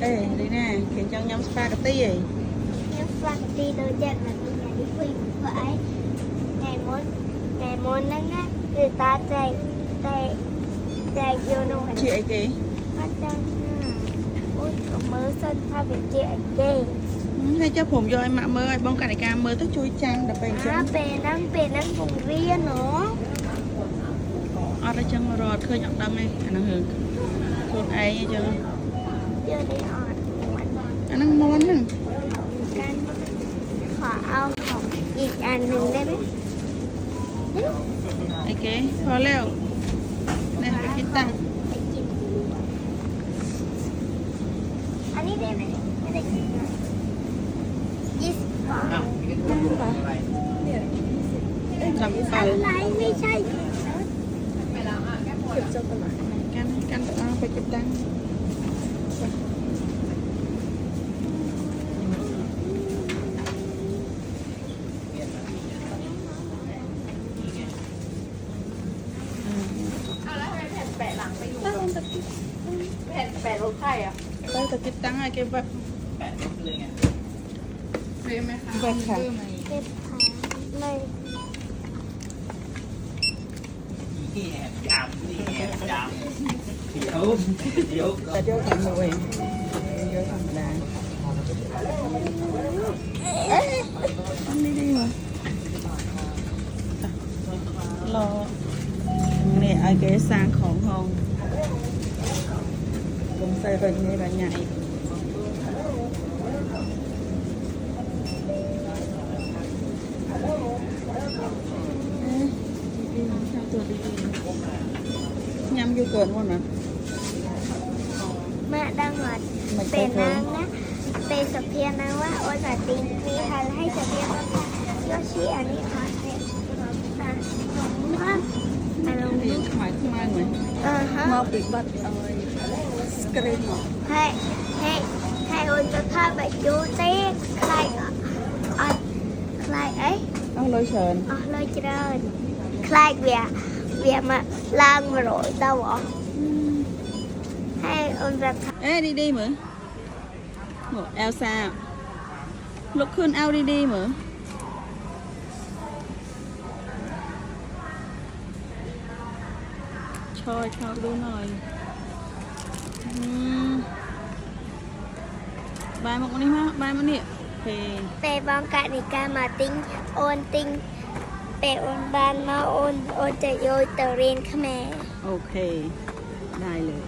ê đi nè khiến cho nhắm spaghetti ấy nhắm spaghetti đôi chân là đi nhà đi quỳ vậy ngày muốn nắng á người ta chạy chạy chạy vô nông chị ấy kì bắt chân ôi có mơ sân pha về chị ấy kìให้เจ้าผมยอยมาเมื่อบ้องกันในการเมื่อต้องช่วยจังแต่เป็นจัง เป็นนั่งvùng riêng nữa อะไรจังรอดเคยอยากดังไงอันนั้นเหรอส่วนไอ้จัง chưa đi ọt อันนั้นม้วนหนึ่ง กันขอเอาของอีกอันหนึ่งได้ไหม ไอ้เก๋พอแล้วเนี่ยไปคิดตังค์ ไปกินอันนี้ได้ไหมไม่ได้กิน20 บาท จำไป อะไรไม่ใช่ กันเอาไปเก็บตังค์แปะรถไข่อ่ะ ไปแต่เก็บตังค์ไอ้เก็บแบบเรียไหมคะแบบค่ะ เก็บขาเลย แต่เดี๋ยวทำเลยเดี๋ยวทำได้เอ๊ะอันนี้ดีว่ะรอเนี่ยไอ้เก๋สร้างของห้องผมใส่ไปนี่ละใหญ่ยำอยู่เกินวันนั้น mẹ đang ngồi về nàng á về sập thiên nàng quá ôi là tình vì hà hay sập thiên nó ta do chị anh ấy hỏi thế à lông ที่หมายขึ้นมาเหมือน hả มาปิดบัตรสกรีนหรอ hay hay hay ôi cho tha bài chú tế khai khai ấy เอาเลยเชิญ lôi chơi khai về về mà lang mà rồi đâu bỏ hay ôi ra เอ๊ะดีๆเหมือนหมวกเอลซ่าลุกขึ้นเอาดีๆเหมือนช่วยเขาดูหน่อยบายมานี่มาบายมานี่เพ về bong cạn thì ca mà tính ôn tinh về ôn ban mà ôn chạy vô tờ riêng khmer โอเค ได้เลย